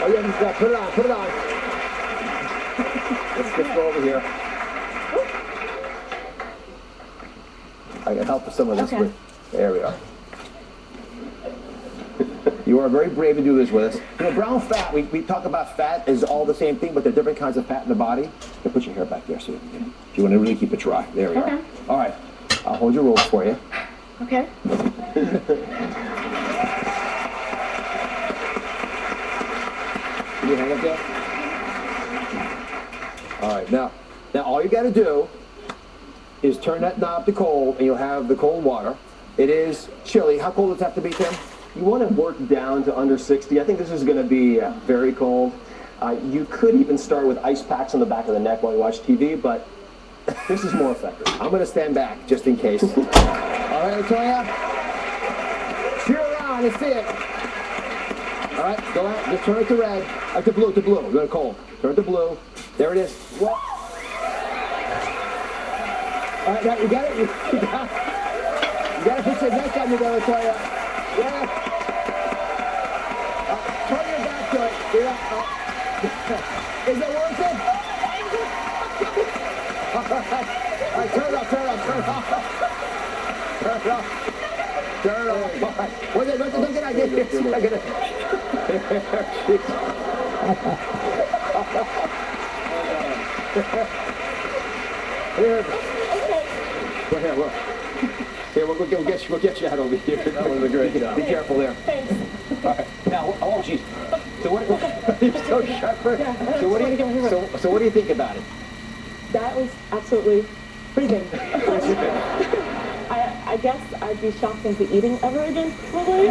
Oh, yeah, just put it on, put it on. Let's just go over here. I can help with some of this. Okay. There we are. You are very brave to do this with us. You know, brown fat, we talk about fat is all the same thing, but there are different kinds of fat in the body. You put your hair back there, so if you want to really keep it dry. There we are. All right. I'll hold your rope for you. Okay. Can you hang up there? All right. Now all you got to do is turn that knob to cold, and you'll have the cold water. It is chilly. How cold does it have to be, Tim? You want to work down to under 60. I think this is going to be very cold. You could even start with ice packs on the back of the neck while you watch TV, but this is more effective. I'm going to stand back just in case. All right, Latoya? Cheer around. Let's see it. All right, go out. Just turn it to red. To blue, to blue. Go to cold. Turn it to blue. There it is. What? All right, now you got it. You got to put your neck on you, Latoya. Yeah. Turn your back to it. Yeah. Is it worth it? All right, turn it off, turn it off, turn it off. Turn it off. Turn it off. All right. Wait, don't get out here. Here. Go here, look. Here, we'll get you out over here. That was a great job. Be careful there. Thanks. All right. Now, oh, jeez. So what? You're so sharp. So what do you think about it? That was absolutely freezing. I guess I'd be shocked into eating ever again, probably.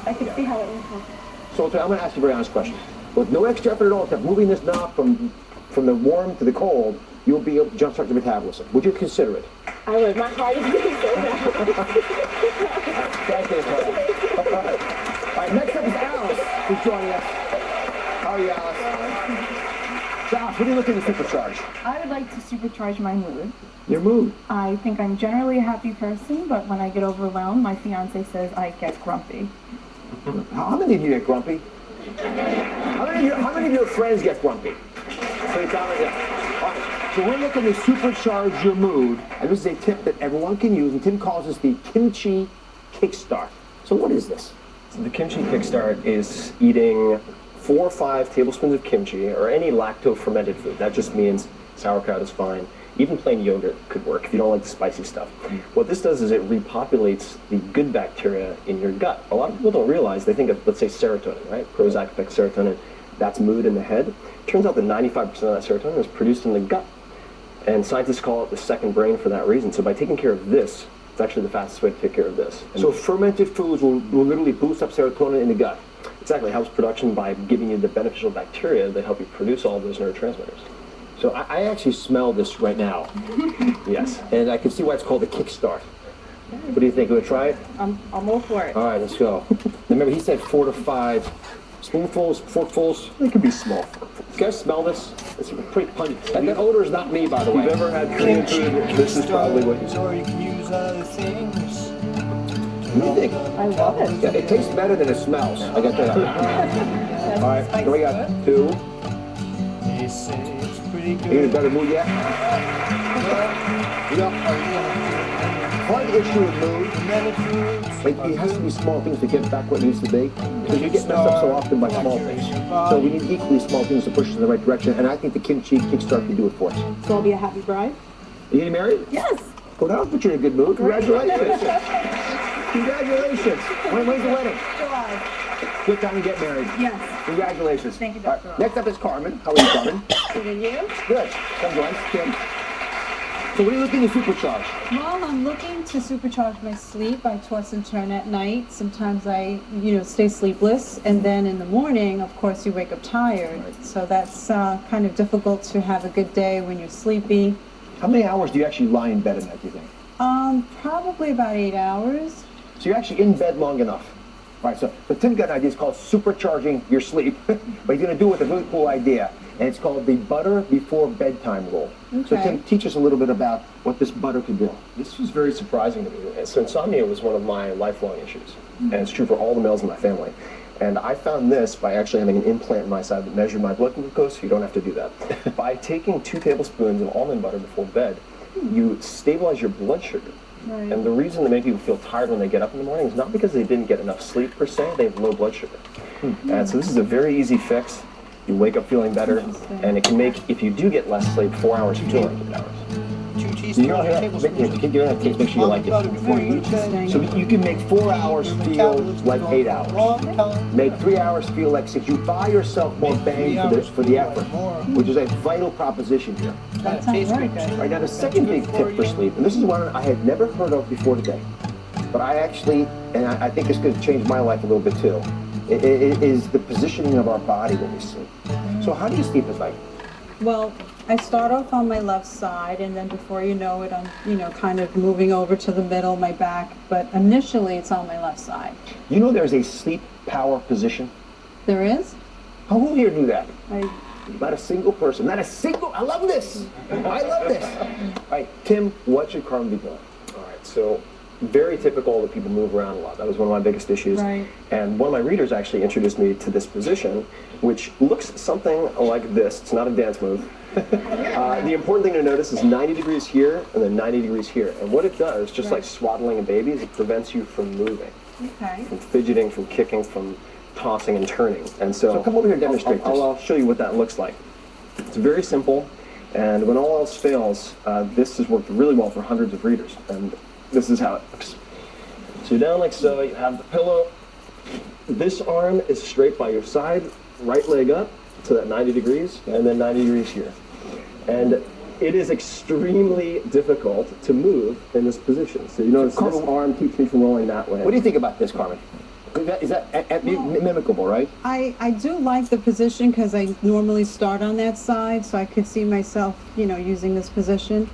I could see how it would help. So I'm going to ask you a very honest question. With no extra effort at all, to moving this knob from the warm to the cold, you'll be able to jumpstart your metabolism. Would you consider it? I would. My heart is beating so bad. Thank you. All right, next up is Alice, who's joining us. How are you, Alice? Alice, what are you looking to supercharge? I would like to supercharge my mood. Your mood? I think I'm generally a happy person, but when I get overwhelmed, my fiance says I get grumpy. How many of you get grumpy? How many of your friends get grumpy? So you tell me, yeah. All right, so we're looking to supercharge your mood, and this is a tip that everyone can use, and Tim calls this the kimchi kickstart. So what is this? So the kimchi kickstart is eating 4 or 5 tablespoons of kimchi, or any lacto-fermented food. That just means sauerkraut is fine. Even plain yogurt could work if you don't like the spicy stuff. What this does is it repopulates the good bacteria in your gut. A lot of people don't realize, they think of, let's say, serotonin, right? Prozac affects serotonin. That's mood in the head. Turns out that 95% of that serotonin is produced in the gut. And scientists call it the second brain for that reason. So by taking care of this, it's actually the fastest way to take care of this. And so fermented foods will literally boost up serotonin in the gut. Exactly. It helps production by giving you the beneficial bacteria that help you produce all those neurotransmitters. So I actually smell this right now. Yes. And I can see why it's called a kickstart. What do you think? You want to try it? I'm all for it. All right, let's go. Remember, he said 4 to 5 spoonfuls, forkfuls. It can be small. You guys smell this? It's pretty pungent. And that odor is not me, by the way. If you've ever had Korean food, this is probably what you smell. What do you think? I love it. Yeah, it tastes better than it smells. I got that. All right, here we got 2. You in a better mood yet? You know, part of the issue with mood, like, it has to be small things to get back what it needs to be. Because you get messed up so often by small things. So we need equally small things to push us in the right direction. And I think the kimchi kickstart can do it for us. So I'll be a happy bride? Are you getting married? Yes. Well, that'll put you in a good mood. Congratulations. Congratulations. When's the wedding? July. Good time to get married. Yes. Congratulations. Thank you, All Dr. right, next up is Carmen. How are you, Carmen? Good, and you? Good. Come join us, Kim. So what are you looking to supercharge? Well, I'm looking to supercharge my sleep. I toss and turn at night. Sometimes I, stay sleepless. And then in the morning, of course, you wake up tired. So that's kind of difficult to have a good day when you're sleepy. How many hours do you actually lie in bed at night, do you think? Probably about 8 hours. So you're actually in bed long enough. All right, so Tim got an idea. It's called supercharging your sleep. But he's going to do it with a really cool idea. And it's called the butter before bedtime rule. Okay. So Tim, teach us a little bit about what this butter could do. This was very surprising to me. So insomnia was one of my lifelong issues. And it's true for all the males in my family. And I found this by actually having an implant in my side that measured my blood glucose, so you don't have to do that. By taking 2 tablespoons of almond butter before bed, you stabilize your blood sugar. Right. And the reason that many people feel tired when they get up in the morning is not because they didn't get enough sleep per se, they have low blood sugar. And so this is a very easy fix. You wake up feeling better, and it can make, if you do get less sleep, 4 hours feel like 8 hours. 2 teaspoons of tablespoons. You're gonna make sure you like it. Before you eat bed. So you can make 4 hours feel like 8 hours. Make 3 hours feel like 6. You buy yourself more bang for the effort, which is a vital proposition here. That sounds very good. All right, now the second big tip for sleep, and this is one I had never heard of before today, but I actually, and I think it's going to change my life a little bit too, it is the positioning of our body when we sleep. So how do you sleep at night? Well, I start off on my left side, and then before you know it, I'm, kind of moving over to the middle, my back, but initially it's on my left side. You know there's a sleep power position? There is? Who here knew that? I Not a single person. Not a single. I love this. I love this. All right, Tim, what should Carmen be doing? All right, so very typical that people move around a lot. That was one of my biggest issues. Right. And one of my readers actually introduced me to this position, which looks something like this. It's not a dance move. The important thing to notice is 90 degrees here and then 90 degrees here. And what it does, just like swaddling a baby, is it prevents you from moving, Okay. from fidgeting, from kicking, from tossing and turning. And so, So come over here and demonstrate this. I'll show you what that looks like. It's very simple, and when all else fails, this has worked really well for hundreds of readers. And this is how it looks. So you're down like so, you have the pillow. This arm is straight by your side, right leg up to that 90 degrees, and then 90 degrees here. And it is extremely difficult to move in this position. So you notice this arm keeps me from rolling that way. What do you think about this, Carmen? Is that mimicable, right? I do like the position because I normally start on that side, so I could see myself, using this position.